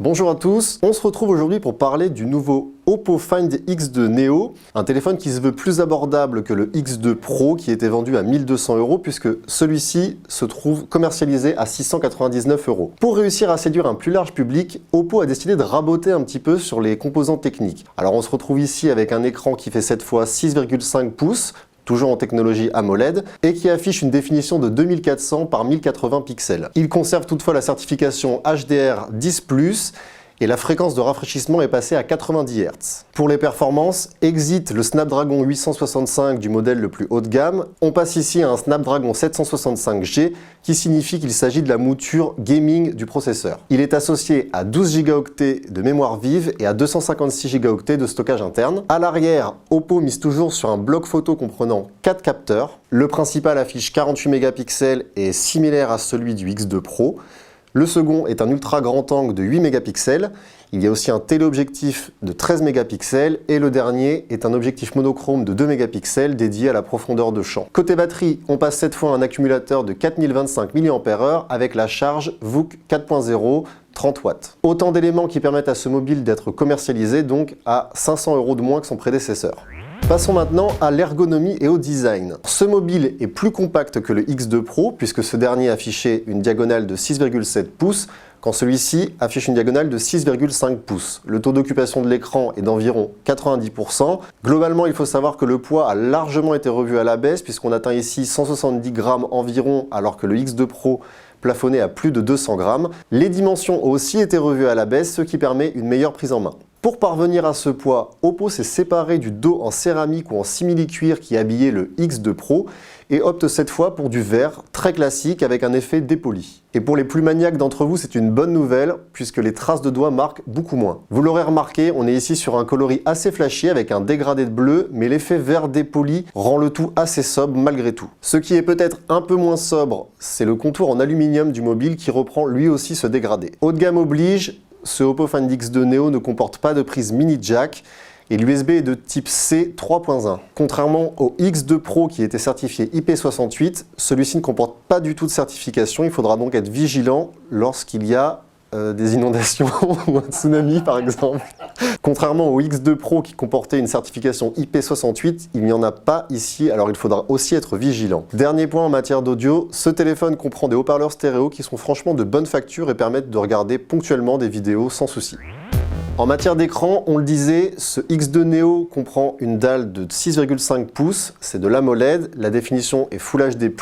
Bonjour à tous, on se retrouve aujourd'hui pour parler du nouveau Oppo Find X2 Neo, un téléphone qui se veut plus abordable que le X2 Pro qui était vendu à 1200 € puisque celui-ci se trouve commercialisé à 699 €. Pour réussir à séduire un plus large public, Oppo a décidé de raboter un petit peu sur les composants techniques. Alors on se retrouve ici avec un écran qui fait cette fois 6,5 pouces, toujours en technologie AMOLED, et qui affiche une définition de 2400 par 1080 pixels. Il conserve toutefois la certification HDR10+, et la fréquence de rafraîchissement est passée à 90 Hz. Pour les performances, exit le Snapdragon 865 du modèle le plus haut de gamme. On passe ici à un Snapdragon 765G, qui signifie qu'il s'agit de la mouture gaming du processeur. Il est associé à 12 Go de mémoire vive et à 256 Go de stockage interne. À l'arrière, Oppo mise toujours sur un bloc photo comprenant 4 capteurs. Le principal affiche 48 mégapixels et est similaire à celui du X2 Pro. Le second est un ultra grand angle de 8 mégapixels. Il y a aussi un téléobjectif de 13 mégapixels et le dernier est un objectif monochrome de 2 mégapixels dédié à la profondeur de champ. Côté batterie, on passe cette fois à un accumulateur de 4025 mAh avec la charge VOOC 4.0 30 watts. Autant d'éléments qui permettent à ce mobile d'être commercialisé donc à 500 € de moins que son prédécesseur. Passons maintenant à l'ergonomie et au design. Ce mobile est plus compact que le X2 Pro puisque ce dernier affichait une diagonale de 6,7 pouces quand celui-ci affiche une diagonale de 6,5 pouces. Le taux d'occupation de l'écran est d'environ 90%. Globalement, il faut savoir que le poids a largement été revu à la baisse puisqu'on atteint ici 170 grammes environ alors que le X2 Pro plafonnait à plus de 200 grammes. Les dimensions ont aussi été revues à la baisse, ce qui permet une meilleure prise en main. Pour parvenir à ce poids, Oppo s'est séparé du dos en céramique ou en simili-cuir qui habillait le X2 Pro et opte cette fois pour du verre très classique avec un effet dépoli. Et pour les plus maniaques d'entre vous, c'est une bonne nouvelle puisque les traces de doigts marquent beaucoup moins. Vous l'aurez remarqué, on est ici sur un coloris assez flashy avec un dégradé de bleu, mais l'effet vert dépoli rend le tout assez sobre malgré tout. Ce qui est peut-être un peu moins sobre, c'est le contour en aluminium du mobile qui reprend lui aussi ce dégradé. Haut de gamme oblige, ce Oppo Find X2 Neo ne comporte pas de prise mini jack et l'USB est de type C 3.1. Contrairement au X2 Pro qui était certifié IP68, celui-ci ne comporte pas du tout de certification, il faudra donc être vigilant lorsqu'il y a des inondations ou un tsunami par exemple. Contrairement au X2 Pro qui comportait une certification IP68, il n'y en a pas ici, alors il faudra aussi être vigilant. Dernier point en matière d'audio, ce téléphone comprend des haut-parleurs stéréo qui sont franchement de bonne facture et permettent de regarder ponctuellement des vidéos sans souci. En matière d'écran, on le disait, ce X2 Neo comprend une dalle de 6,5 pouces, c'est de l'AMOLED, la définition est Full HD+,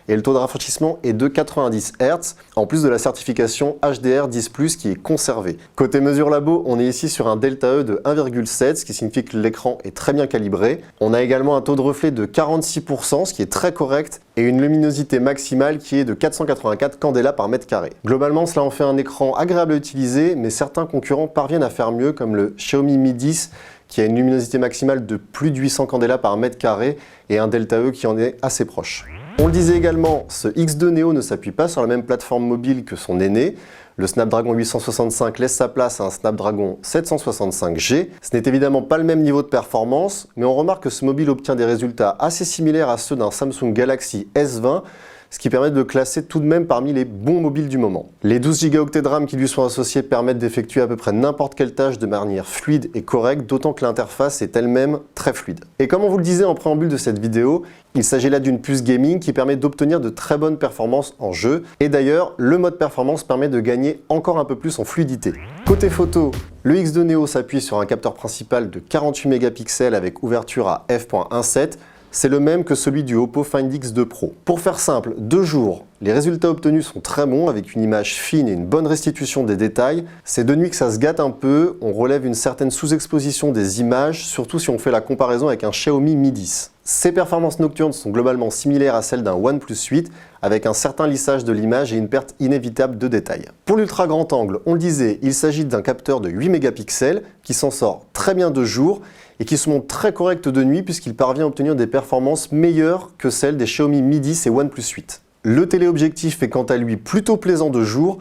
et le taux de rafraîchissement est de 90 Hz, en plus de la certification HDR10+, qui est conservée. Côté mesure labo, on est ici sur un delta E de 1,7, ce qui signifie que l'écran est très bien calibré. On a également un taux de reflet de 46%, ce qui est très correct, et une luminosité maximale qui est de 484 candela par mètre carré. Globalement, cela en fait un écran agréable à utiliser, mais certains concurrents parviennent à faire mieux, comme le Xiaomi Mi 10, qui a une luminosité maximale de plus de 800 candela par mètre carré, et un delta E qui en est assez proche. On le disait également, ce X2 Neo ne s'appuie pas sur la même plateforme mobile que son aîné. Le Snapdragon 865 laisse sa place à un Snapdragon 765G. Ce n'est évidemment pas le même niveau de performance, mais on remarque que ce mobile obtient des résultats assez similaires à ceux d'un Samsung Galaxy S20, ce qui permet de le classer tout de même parmi les bons mobiles du moment. Les 12 Go de RAM qui lui sont associés permettent d'effectuer à peu près n'importe quelle tâche de manière fluide et correcte, d'autant que l'interface est elle-même très fluide. Et comme on vous le disait en préambule de cette vidéo, il s'agit là d'une puce gaming qui permet d'obtenir de très bonnes performances en jeu. Et d'ailleurs, le mode performance permet de gagner encore un peu plus en fluidité. Côté photo, le X2 Neo s'appuie sur un capteur principal de 48 mégapixels avec ouverture à f.17. C'est le même que celui du Oppo Find X2 Pro. Pour faire simple, de jour, les résultats obtenus sont très bons avec une image fine et une bonne restitution des détails. C'est de nuit que ça se gâte un peu, on relève une certaine sous-exposition des images, surtout si on fait la comparaison avec un Xiaomi Mi 10. Ces performances nocturnes sont globalement similaires à celles d'un OnePlus 8, avec un certain lissage de l'image et une perte inévitable de détails. Pour l'ultra grand angle, on le disait, il s'agit d'un capteur de 8 mégapixels qui s'en sort très bien de jour et qui se montre très correct de nuit puisqu'il parvient à obtenir des performances meilleures que celles des Xiaomi Mi 10 et OnePlus 8. Le téléobjectif est quant à lui plutôt plaisant de jour,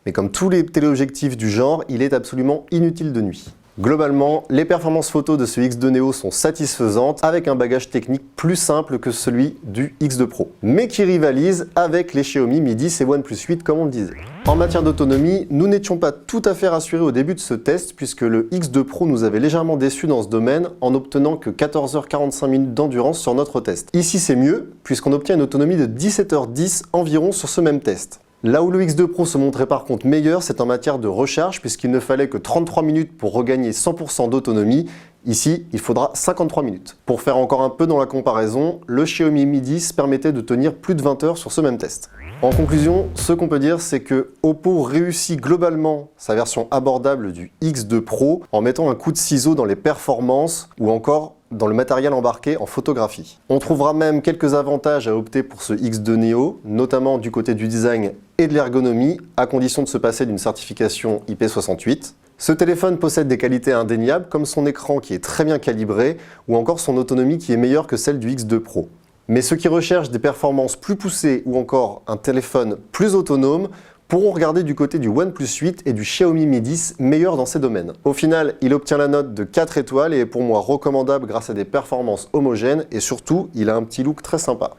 mais comme tous les téléobjectifs du genre, il est absolument inutile de nuit. Globalement, les performances photo de ce X2 Neo sont satisfaisantes avec un bagage technique plus simple que celui du X2 Pro, mais qui rivalise avec les Xiaomi Mi 10 et OnePlus 8 comme on le disait. En matière d'autonomie, nous n'étions pas tout à fait rassurés au début de ce test puisque le X2 Pro nous avait légèrement déçus dans ce domaine en n'obtenant que 14h45 d'endurance sur notre test. Ici c'est mieux puisqu'on obtient une autonomie de 17h10 environ sur ce même test. Là où le X2 Pro se montrait par contre meilleur, c'est en matière de recharge puisqu'il ne fallait que 33 minutes pour regagner 100% d'autonomie. Ici, il faudra 53 minutes. Pour faire encore un peu dans la comparaison, le Xiaomi Mi 10 permettait de tenir plus de 20 heures sur ce même test. En conclusion, ce qu'on peut dire, c'est que Oppo réussit globalement sa version abordable du X2 Pro en mettant un coup de ciseau dans les performances ou encore dans le matériel embarqué en photographie. On trouvera même quelques avantages à opter pour ce X2 Neo, notamment du côté du design et de l'ergonomie, à condition de se passer d'une certification IP68. Ce téléphone possède des qualités indéniables comme son écran qui est très bien calibré ou encore son autonomie qui est meilleure que celle du X2 Pro. Mais ceux qui recherchent des performances plus poussées ou encore un téléphone plus autonome pourront regarder du côté du OnePlus 8 et du Xiaomi Mi 10 meilleurs dans ces domaines. Au final, il obtient la note de 4 étoiles et est pour moi recommandable grâce à des performances homogènes et surtout, il a un petit look très sympa.